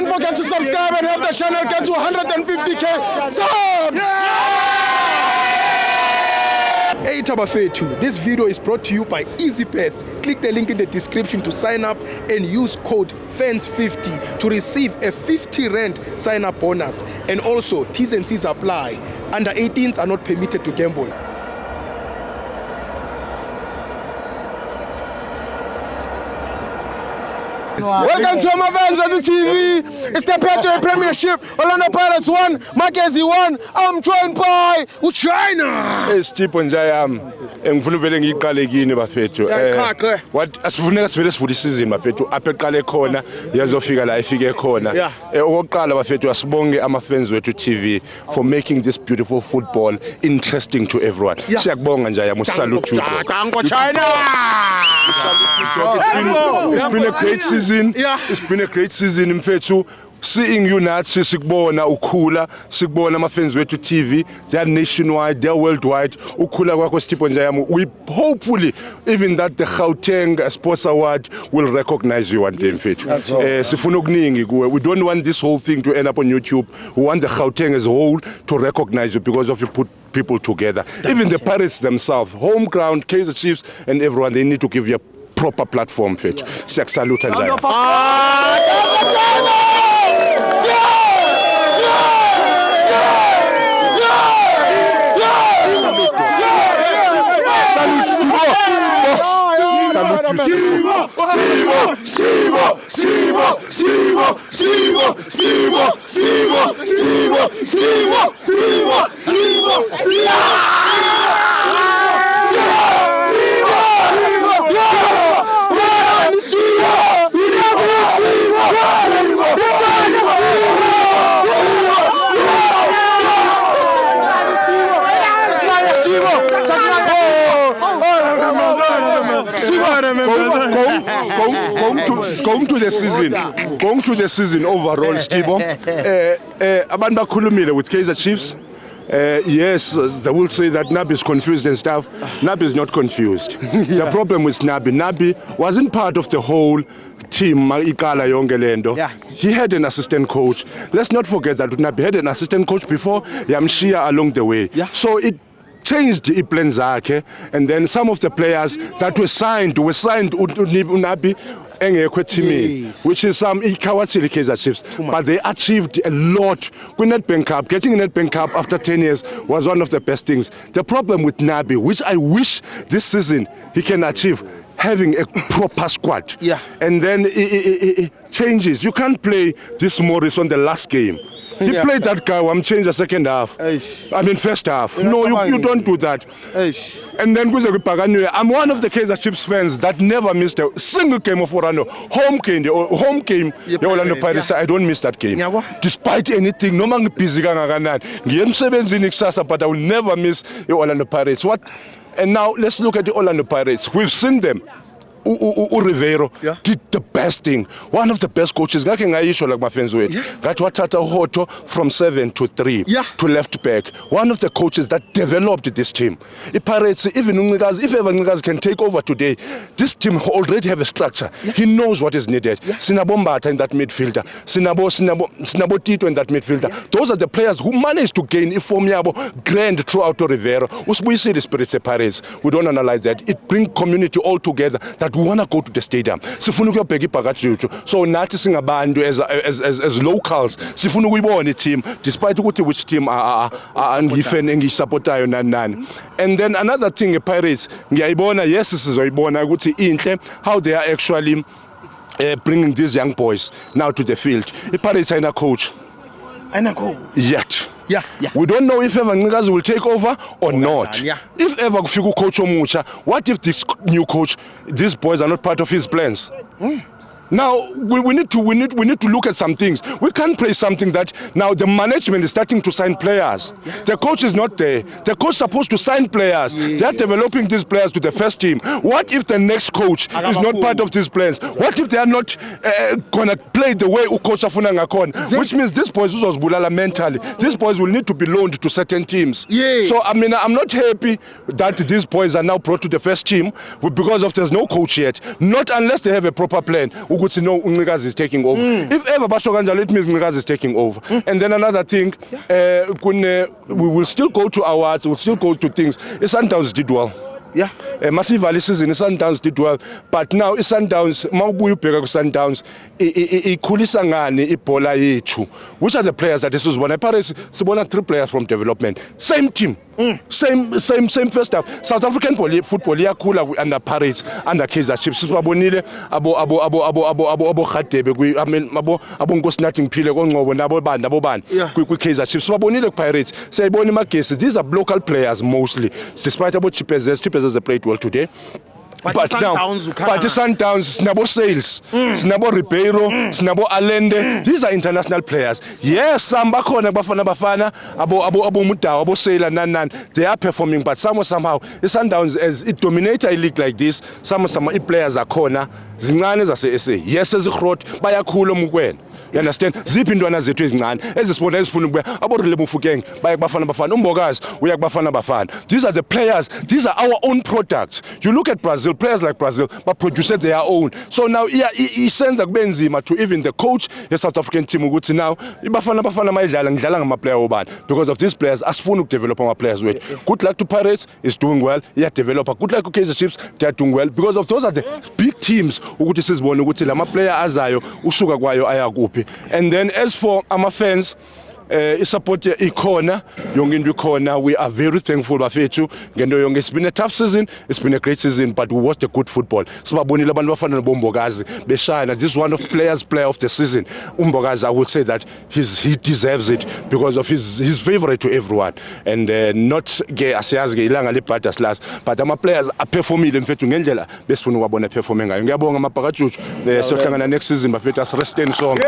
don't forget to subscribe and help the channel get to 150k subs. Hey Tabafetu, this video is brought to you by EasyPets. Click the link in the description to sign up and use code FANS50 to receive a 50 Rand sign up bonus. And also, T's and C's apply. Under 18s are not permitted to gamble. Welcome to my fans at the TV. It's the Petro Premiership. Orlando Pirates won, Mackenzie won. I'm joined by Uchina. Esithipo njayami engifuna uvele ngiqale kini bafethu what asifuneka sivele sivule isizini bafethu apha eqale khona yazofika la ifike khona okokuqala bafethu asibonge ama fans wethu TV for making this beautiful football interesting to everyone. Siyakubonga njayami, salute you. Thank China. It's been a great season. It's been a great season mfethu. Seeing you nathi sikubona ukhula, sikubona ama fans wethu TV, they are nationwide, they are worldwide. Ukhula kwakho Sithipo njayami. We hopefully even that the Gauteng Sports Award will recognize you one day mfethu. Sifuna okuningi kuwe. We don't want this whole thing to end up on YouTube. We want the Gauteng as a whole to recognize you because of you put people together. Even the Pirates themselves, home ground, Kaizer Chiefs and everyone, they need to give you a proper platform fit. Siyakusaluta njalo. Going to the season overall, Sithipo. Abantu bakhulumile with Kaizer Chiefs. Yes, they will say that Nabi is confused and stuff. Nabi is not confused. The problem with Nabi wasn't part of the whole team. He had an assistant coach. Let's not forget that Nabi had an assistant coach before Yamshia along the way. So it changed the plans, and then some of the players that were signed Nabi. Which is some Kawasili Kaizer Chiefs, but they achieved a lot. Nedbank Cup, getting Nedbank Cup after 10 years was one of the best things. The problem with Nabi, which I wish this season he can achieve, having a proper squad. And then it changes. You can't play this Morris on the last game. He played that guy, changed the second half. I mean, first half. No, you don't do that. And then I'm one of the Kaizer Chiefs fans that never missed a single game of Orlando. Home game, the Orlando Pirates, I don't miss that game. Despite anything, no man busy but I will never miss the Orlando Pirates. And now let's look at the Orlando Pirates. We've seen them. Rivero did the best thing. One of the best coaches. Like my friends with. Hoto from 7 to 3 to left back. One of the coaches that developed this team. The Pirates, if ever can take over today, this team already have a structure. He knows what is needed. Sinabombata in that midfielder. Sinabo Tito in that midfielder. Those are the players who managed to gain Ifomiabo grand throughout Rivero. We see the spirits of Pirates. We don't analyze that. It brings community all together. That we want to go to the stadium. Sifuna ukuyobheka iphakathi. So nathi singabantu as locals sifuna ukuyibona team despite ukuthi which team angifene engisupportayo nani. And then another thing Pirates ngiyayibona, yes sizoyibona ukuthi inhle how they are actually bringing these young boys now to the field. Pirates ayina coach. Yet. We don't know if ever Ncikazi will take over or not. If ever kufika coach omucha, what if this new coach, these boys are not part of his plans? Now we need to look at some things. We can't play something that now the management is starting to sign players. The coach is not there. The coach is supposed to sign players. They are developing these players to the first team. What if the next coach is not part of these plans? What if they are not gonna play the way coach afuna ngakona? Which means these boys was bulala mentally. These boys will need to be loaned to certain teams. So I mean, I'm not happy that these boys are now brought to the first team because of there's no coach yet. Not unless they have a proper plan. ukuthi no Ncikazi is taking over. If ever basho kanjalo it means Ncikazi is taking over. And then another thing, we will still go to awards, we'll still go to things. Sundowns did well. Yeah. Massive Valley season Sundowns did well, but now Sundowns mawubuya ubheka ku Sundowns ikhulisa ngani ibhola yethu, which are the players that sizibona Paris sibona 3 players from development, same team. Same first half. South African football iyakhula under Paris, under Kaizer Chiefs. Sibabonile abo Khatebe abo Nkosinathi Ngiphile koNgcobo nabo bani kwi Kaizer Chiefs. Sibabonile ku Pirates. Sayibona iMagesi, these are local players mostly. Despite abo Chipezes they played well today. But now, but the Sundowns, Snabo Sales, Snabo Ribeiro, Snabo Allende, these are international players. Yes, some Bafana, Abo Muta, Abo Sale, Nan, they are performing, but somehow, the Sundowns, as it dominates a league like this, some players are corner, Zinganes are say, yes, as a crowd, by a cool Mugwen. You understand? Zip into another ezinan ezisibona ezifuna ukuba aborele Mufukeng Bafana Umbogazi uyak Bafana. These are the players, these are our own products. You look at Brazil, players like Brazil but produce their own. So now he sends akubenzima to even the coach the South African team ukuthi now Bafana mayidlala ngidlala ngama-player obani because of these players asifuna ukudevelop our players with. Good luck to Pirates, is doing well, developer. Good luck to Kaizer Chiefs, they are doing well because of those are the big teams ukuthi sizibone ukuthi lama player azayo usuka kwayo ayakuphi. And then as for our fans, support ikhona yonke into ikhona. We are very thankful bafethu ngento yonke. It's been a tough season, it's been a great season, but we watched a good football. Sibabonile abantu bafana noMbogazi beshayina. This is one of player of the season. Umbogazi, I would say that he deserves it because of his favorite to everyone, and not asiyazi ilanga lebhadas last, but ama players are performing mfethu ngendlela besifuna ukubona performing ngayo. Ngiyabonga mabhakajuju, siyohlangana next season bafethu, asiresteni sonke.